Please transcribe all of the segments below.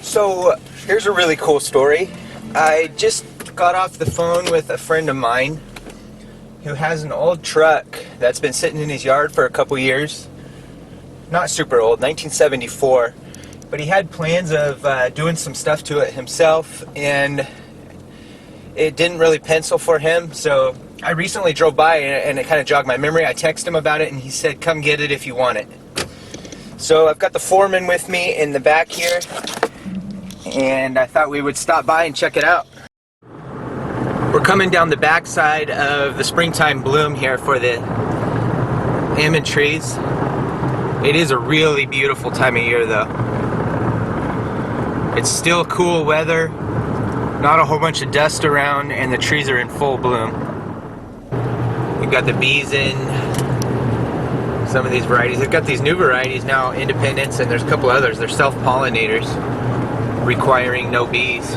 So here's a really cool story. I just got off the phone with a friend of mine who has an old truck that's been sitting in his yard for a couple years. Not super old, 1974, but he had plans of doing some stuff to it himself, and it didn't really pencil for him. So I recently drove by and it kind of jogged my memory. I texted him about it and he said, come get it if you want it. So I've got the Foreman with me in the back here, and I thought we would stop by and check it out. We're coming down the backside of the springtime bloom here for the almond trees. It is a really beautiful time of year though. It's still cool weather, not a whole bunch of dust around, and the trees are in full bloom. We've got the bees in some of these varieties. They've got these new varieties now, Independence, and there's a couple others. They're self-pollinators, requiring no bees.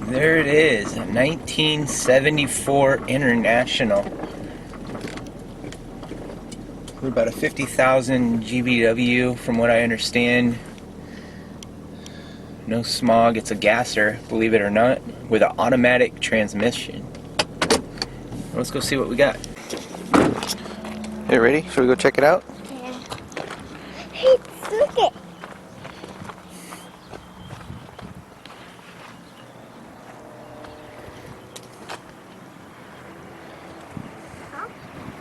There it is, 1974 International. We're about a 50,000 GVW from what I understand. No smog, it's a gasser, believe it or not, with an automatic transmission. Let's go see what we got. You ready? Should we go check it out? Yeah. Hey, look it.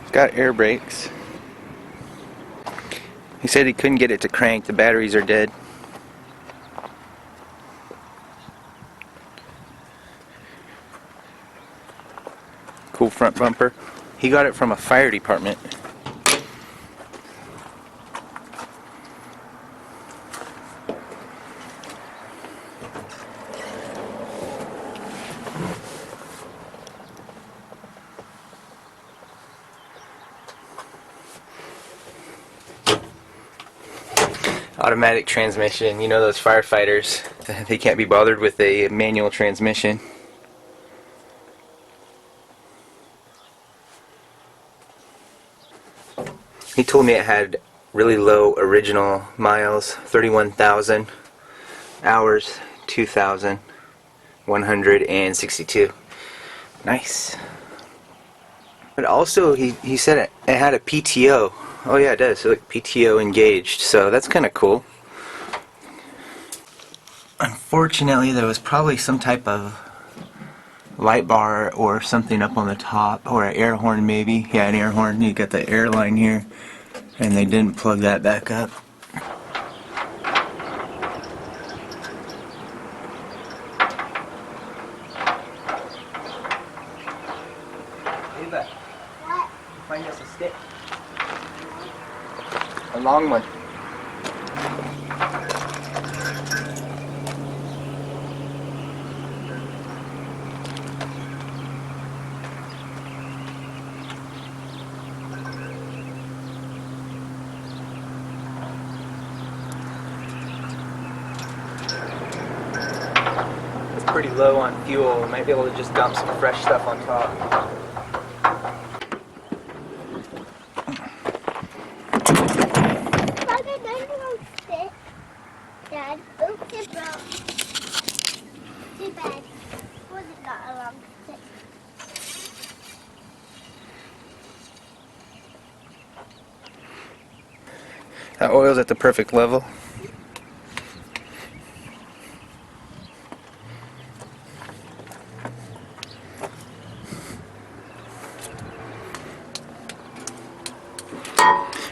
It's got air brakes. He said he couldn't get it to crank, the batteries are dead. Cool front bumper. He got it from a fire department. Automatic transmission, you know those firefighters, they can't be bothered with a manual transmission. He told me it had really low original miles, 31,000 hours, 2,162. Nice. But also he said it had a PTO. Oh yeah, it does. So like PTO engaged, so that's kind of cool. Unfortunately, there was probably some type of light bar or something up on the top, or an air horn maybe. Yeah, an air horn. You got the air line here, and they didn't plug that back up. Ava, What? find us a stick. A long one. It's pretty low on fuel. We might be able to just dump some fresh stuff on top. Dad, oops, it broke. Too bad. Was it not a long stick? That oil's at the perfect level.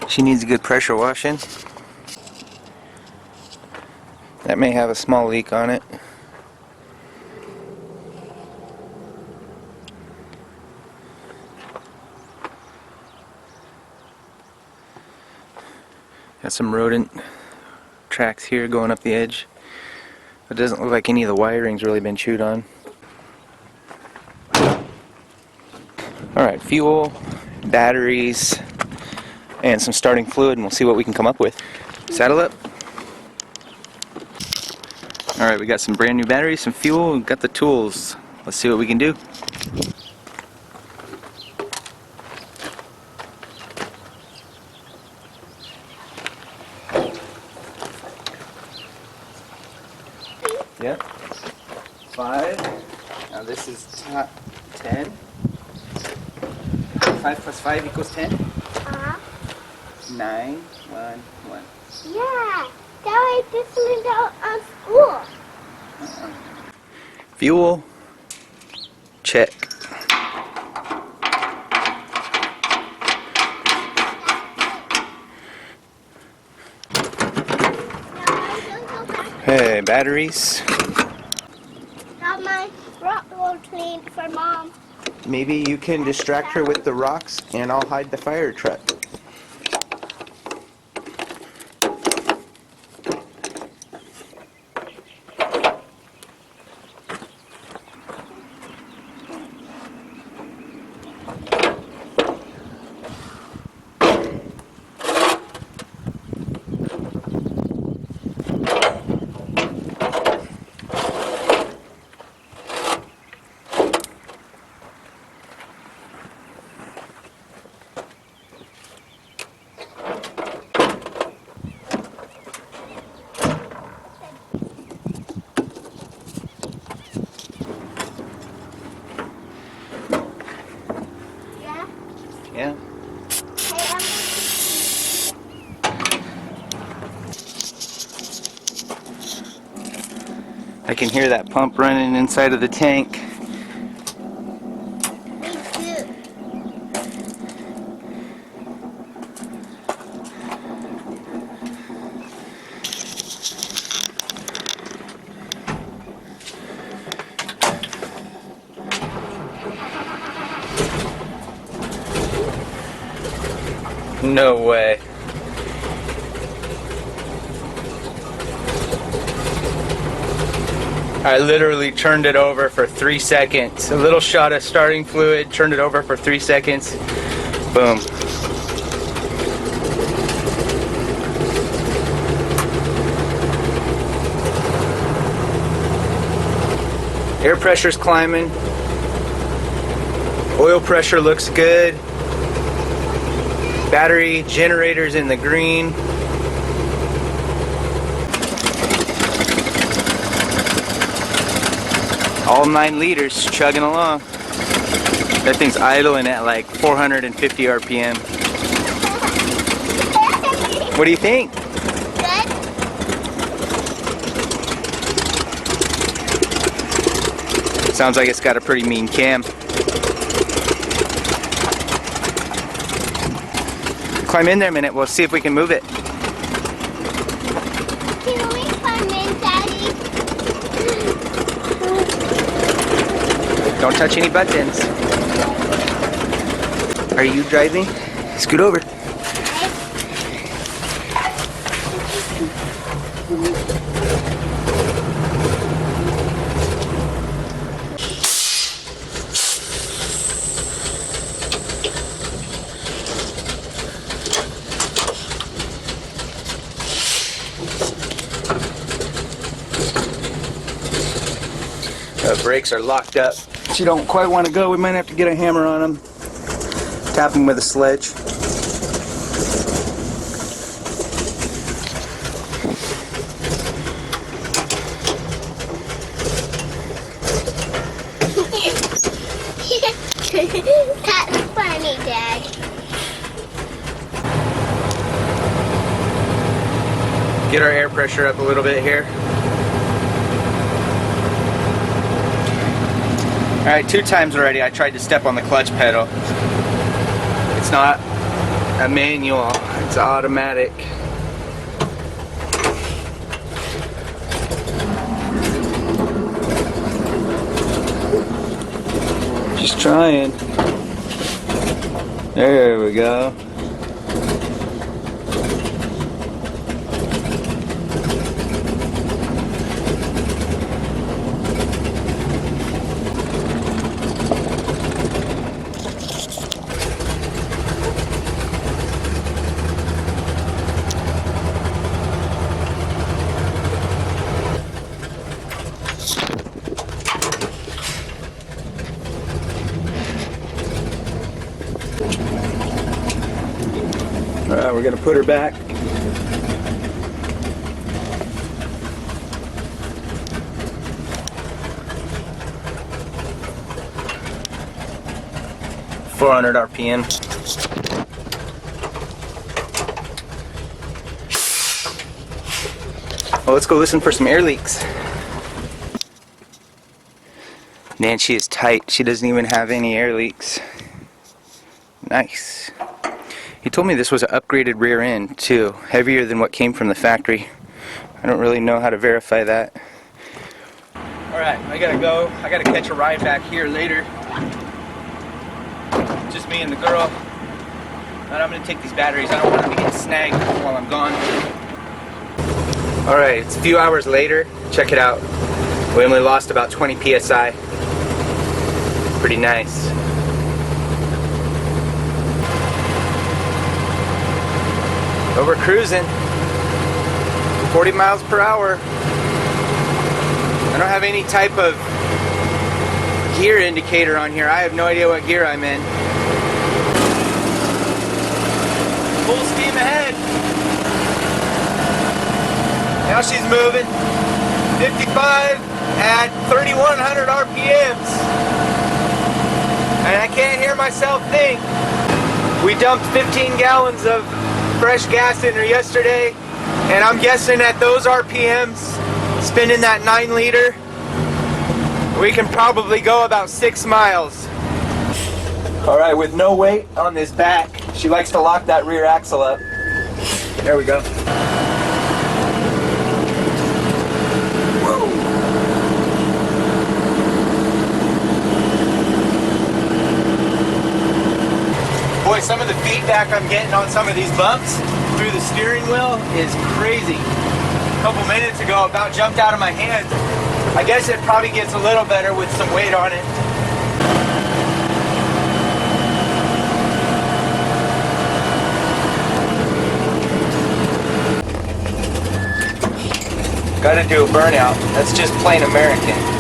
She needs a good pressure washing. That may have a small leak on it. Got some rodent tracks here going up the edge. It doesn't look like any of the wiring's really been chewed on. Alright, fuel, batteries, and some starting fluid, and we'll see what we can come up with. Saddle up. Alright, we got some brand new batteries, some fuel, we've got the tools. Let's see what we can do. Yep. 5. Now this is 10. 5 plus 5 equals 10. 9, 1, 1. Yeah. That way this is on school. Fuel. Check. Hey, batteries. Got my rock roll clean for Mom. Maybe you can distract her with the rocks and I'll hide the fire truck. Yeah. Yeah. Hey, I can hear that pump running inside of the tank. me too. No way. I literally turned it over for 3 seconds. A little shot of starting fluid, turned it over for 3 seconds. Boom. Air pressure's climbing. Oil pressure looks good. Battery generator's in the green. All 9 liters chugging along. That thing's idling at like 450 RPM. What do you think? Good. Sounds like it's got a pretty mean cam. Climb in there a minute, we'll see if we can move it. Can we climb in, Daddy? Don't touch any buttons. Are you driving? Scoot over. Brakes are locked up. If you don't quite want to go, we might have to get a hammer on them. Tap them with a sledge. That's funny, Dad. Get our air pressure up a little bit here. Alright, 2 times already I tried to step on the clutch pedal. It's not a manual, it's automatic. Just trying. There we go. Alright, we're going to put her back. 400 RPM. Well, let's go listen for some air leaks. Man, she is tight. She doesn't even have any air leaks. Nice. He told me this was an upgraded rear end too, heavier than what came from the factory. I don't really know how to verify that. Alright, I gotta go. I gotta catch a ride back here later. Just me and the girl. And I'm gonna take these batteries. I don't want them to get snagged while I'm gone. Alright, it's a few hours later. Check it out. We only lost about 20 PSI. Pretty nice. But we're cruising. 40 miles per hour. I don't have any type of gear indicator on here. I have no idea what gear I'm in. Full steam ahead. Now she's moving. 55 at 3,100 RPMs. And I can't hear myself think. We dumped 15 gallons of fresh gas in her yesterday, and I'm guessing at those RPMs, spinning that 9 liter, we can probably go about 6 miles. Alright, with no weight on this back, she likes to lock that rear axle up. There we go. Boy, some of the feedback I'm getting on some of these bumps through the steering wheel is crazy. A couple minutes ago, about jumped out of my hand. I guess it probably gets a little better with some weight on it. Gotta do a burnout. That's just plain American.